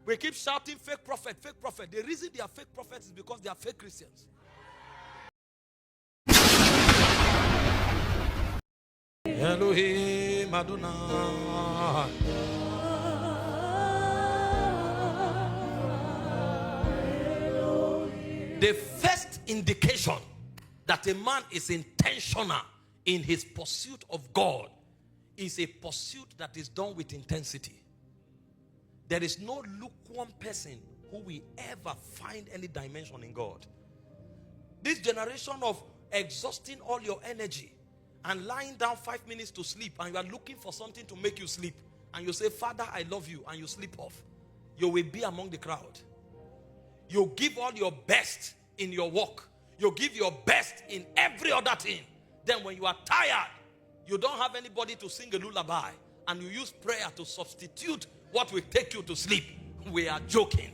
We keep shouting fake prophet, fake prophet. The reason they are fake prophets is because they are fake Christians. Elohim Adonai. The first indication that a man is intentional in his pursuit of God is a pursuit that is done with intensity. There is no lukewarm person who will ever find any dimension in God. This generation of exhausting all your energy and lying down 5 minutes to sleep, and you are looking for something to make you sleep, and you say, Father, I love you, and you sleep off, you will be among the crowd. You give all your best in your work. You give your best in every other thing. Then when you are tired, you don't have anybody to sing a lullaby, and you use prayer to substitute what will take you to sleep. We are joking.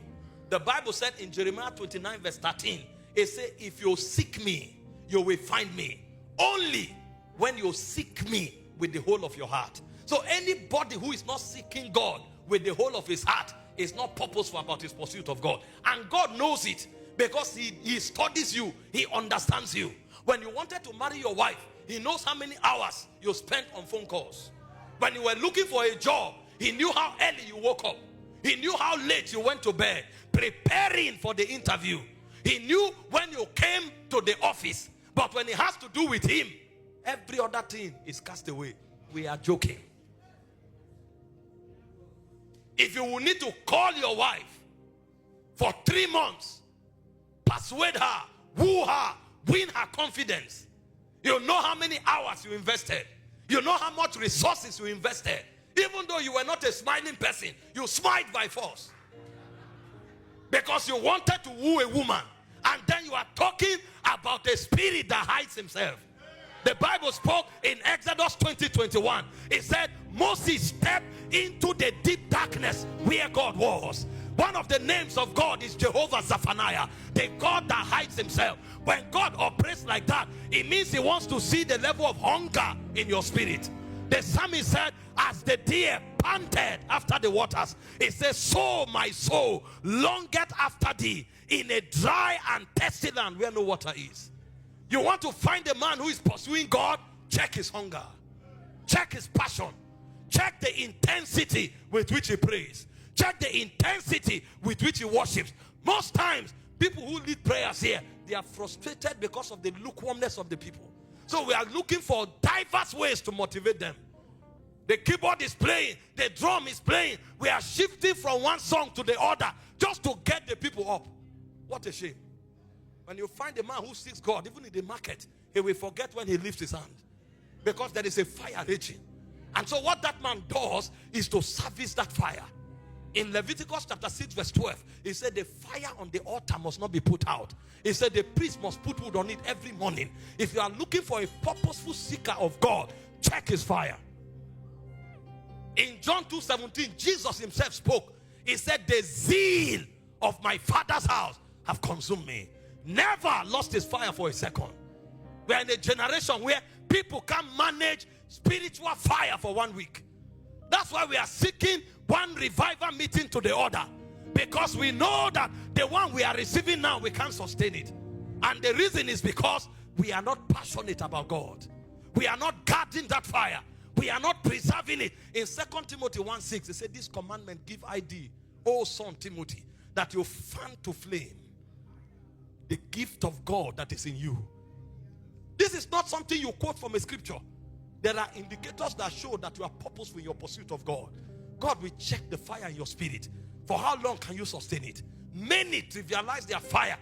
The Bible said in Jeremiah 29 verse 13, it says, if you seek me, you will find me. Only when you seek me with the whole of your heart. So anybody who is not seeking God with the whole of his heart is not purposeful about his pursuit of God. And God knows it because he studies you. He understands you. When you wanted to marry your wife, he knows how many hours you spent on phone calls. When you were looking for a job, he knew how early you woke up. He knew how late you went to bed, preparing for the interview. He knew when you came to the office. But when it has to do with him, every other thing is cast away. We are joking. If you will need to call your wife for 3 months, persuade her, woo her, win her confidence, you know how many hours you invested. You know how much resources you invested. Even though you were not a smiling person, you smiled by force. Because you wanted to woo a woman. And then you are talking about a spirit that hides himself. The Bible spoke in Exodus 20:21. It said Moses stepped into the deep darkness where God was. One of the names of God is Jehovah Zephaniah, the God that hides himself. When God operates like that, it means he wants to see the level of hunger in your spirit. The psalmist said, as the deer panted after the waters, it says, so my soul longeth after thee in a dry and thirsty land where no water is. You want to find a man who is pursuing God? Check his hunger. Check his passion. Check the intensity with which he prays. Check the intensity with which he worships. Most times, people who lead prayers here, they are frustrated because of the lukewarmness of the people. So we are looking for diverse ways to motivate them. The keyboard is playing, the drum is playing. We are shifting from one song to the other just to get the people up. What a shame. When you find a man who seeks God, even in the market, he will forget when he lifts his hand. Because there is a fire raging. And so what that man does is to service that fire. In Leviticus chapter 6 verse 12, he said the fire on the altar must not be put out. He said the priest must put wood on it every morning. If you are looking for a purposeful seeker of God, check his fire. In John 2:17, Jesus himself spoke. He said the zeal of my Father's house have consumed me. Never lost his fire for a second. We are in a generation where people can't manage spiritual fire for 1 week. That's why we are seeking one revival meeting to the other. Because we know that the one we are receiving now, we can't sustain it. And the reason is because we are not passionate about God. We are not guarding that fire. We are not preserving it. In 2 Timothy 1:6, it said, this commandment give I thee, O son Timothy, that you fan to flame the gift of God that is in you. This is not something you quote from a scripture. There are indicators that show that you are purposeful in your pursuit of God. God will check the fire in your spirit. For how long can you sustain it? Many trivialize their fire.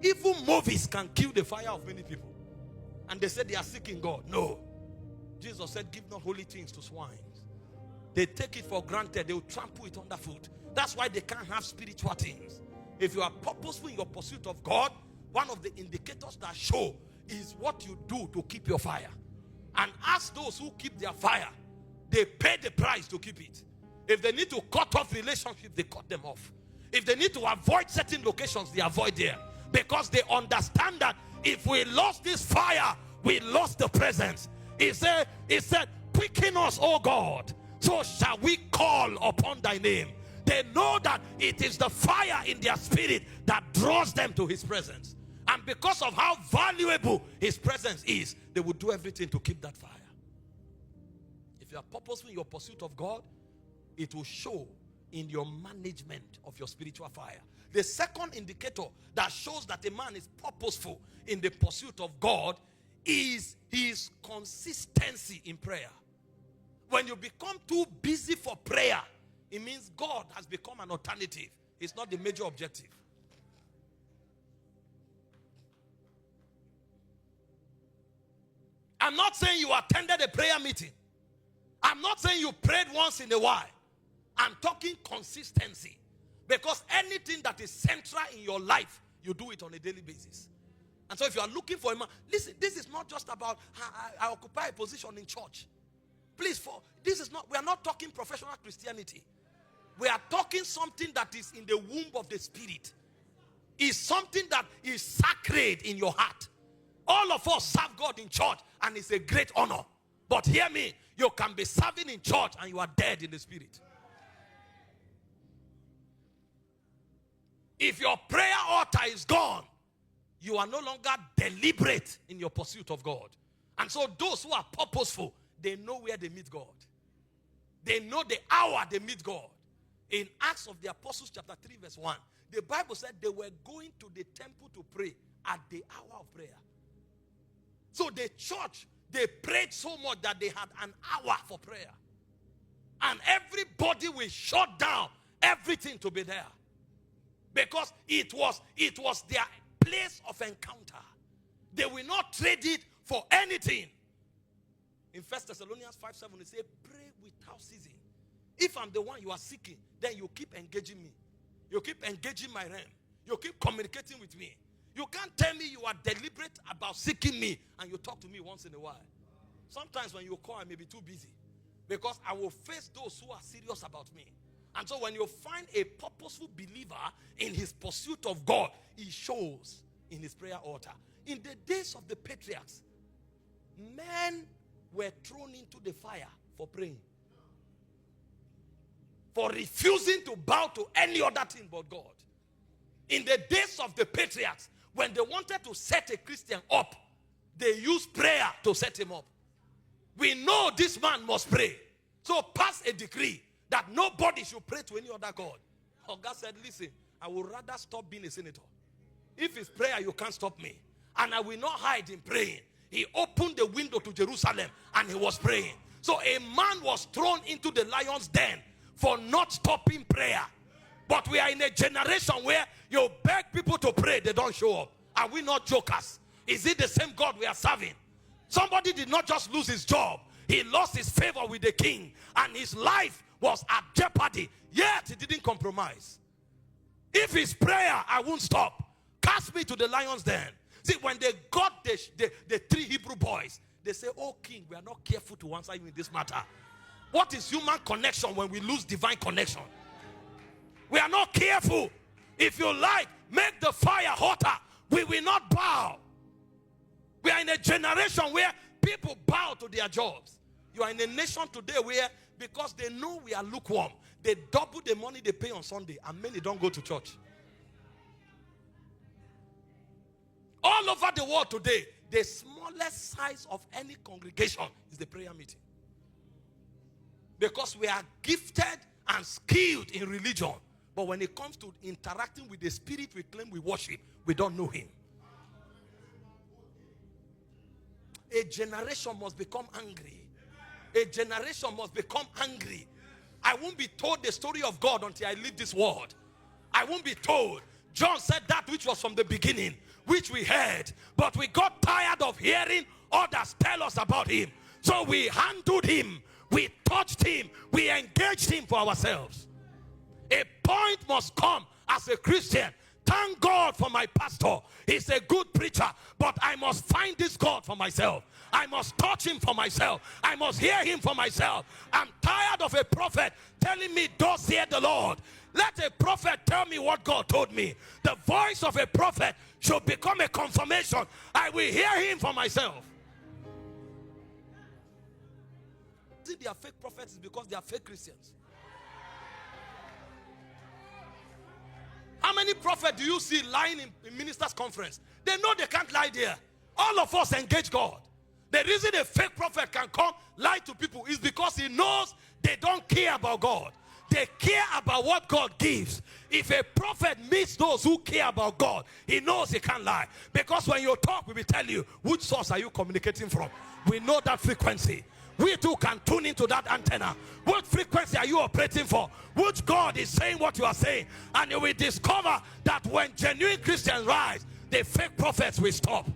Even movies can kill the fire of many people. And they say they are seeking God. No. Jesus said, give not holy things to swine. They take it for granted. They will trample it underfoot. That's why they can't have spiritual things. If you are purposeful in your pursuit of God, one of the indicators that show is what you do to keep your fire. And ask those who keep their fire, they pay the price to keep it. If they need to cut off relationships, they cut them off. If they need to avoid certain locations, they avoid there. Because they understand that if we lost this fire, we lost the presence. He said, quicken us, O God, so shall we call upon thy name. They know that it is the fire in their spirit that draws them to his presence. And because of how valuable his presence is, they will do everything to keep that fire. If you are purposeful in your pursuit of God, it will show in your management of your spiritual fire. The second indicator that shows that a man is purposeful in the pursuit of God is his consistency in prayer. When you become too busy for prayer, it means God has become an alternative. It's not the major objective. I'm not saying you attended a prayer meeting. I'm not saying you prayed once in a while. I'm talking consistency. Because anything that is central in your life, you do it on a daily basis. And so if you are looking for a man, listen, this is not just about I occupy a position in church. Please, we are not talking professional Christianity. We are talking something that is in the womb of the spirit. It's something that is sacred in your heart. All of us serve God in church, and it's a great honor. But hear me, you can be serving in church and you are dead in the spirit. If your prayer altar is gone, you are no longer deliberate in your pursuit of God. And so those who are purposeful, they know where they meet God. They know the hour they meet God. In Acts of the Apostles chapter 3 verse 1, the Bible said they were going to the temple to pray at the hour of prayer. So the church, they prayed so much that they had an hour for prayer. And everybody will shut down everything to be there. Because it was their place of encounter. They will not trade it for anything. In 1 Thessalonians 5:7, it says, pray without ceasing. If I'm the one you are seeking, then you keep engaging me. You keep engaging my realm. You keep communicating with me. You can't tell me you are deliberate about seeking me and you talk to me once in a while. Sometimes when you call, I may be too busy. Because I will face those who are serious about me. And so when you find a purposeful believer in his pursuit of God, he shows in his prayer altar. In the days of the patriarchs, men were thrown into the fire for praying. For refusing to bow to any other thing but God. In the days of the patriarchs, when they wanted to set a Christian up, they used prayer to set him up. We know this man must pray. So pass a decree that nobody should pray to any other God. Oh, God said, listen, I would rather stop being a senator. If it's prayer, you can't stop me. And I will not hide in praying. He opened the window to Jerusalem and he was praying. So a man was thrown into the lion's den for not stopping prayer. But we are in a generation where you beg people to pray, they don't show up. Are we not jokers? Is it the same God we are serving? Somebody did not just lose his job. He lost his favor with the king. And his life was at jeopardy. Yet he didn't compromise. If it's prayer, I won't stop. Cast me to the lion's den. See, when they got the three Hebrew boys, they say, oh king, we are not careful to answer you in this matter. What is human connection when we lose divine connection? We are not careful. If you like, make the fire hotter. We will not bow. We are in a generation where people bow to their jobs. You are in a nation today where, because they know we are lukewarm, they double the money they pay on Sunday, and many don't go to church. All over the world today, the smallest size of any congregation is the prayer meeting. Because we are gifted and skilled in religion. But when it comes to interacting with the spirit we claim we worship, we don't know him. A generation must become angry. A generation must become angry. I won't be told the story of God until I leave this world. I won't be told. John said that which was from the beginning, which we heard. But we got tired of hearing others tell us about him. So we handled him. We touched him. We engaged him for ourselves. A point must come as a Christian. Thank God for my pastor. He's a good preacher. But I must find this God for myself. I must touch him for myself. I must hear him for myself. I'm tired of a prophet telling me, thus hear the Lord. Let a prophet tell me what God told me. The voice of a prophet should become a confirmation. I will hear him for myself. See, they are fake prophets is because they are fake Christians. many prophets do you see lying in ministers' conference? They know they can't lie there. All of us engage God. The reason a fake prophet can come lie to people is because he knows they don't care about God. They care about what God gives. If a prophet meets those who care about God, he knows he can't lie. Because when you talk, we will tell you, which source are you communicating from? We know that frequency. We too can tune into that antenna. What frequency are you operating for? Which God is saying what you are saying? And you will discover that when genuine Christians rise, the fake prophets will stop.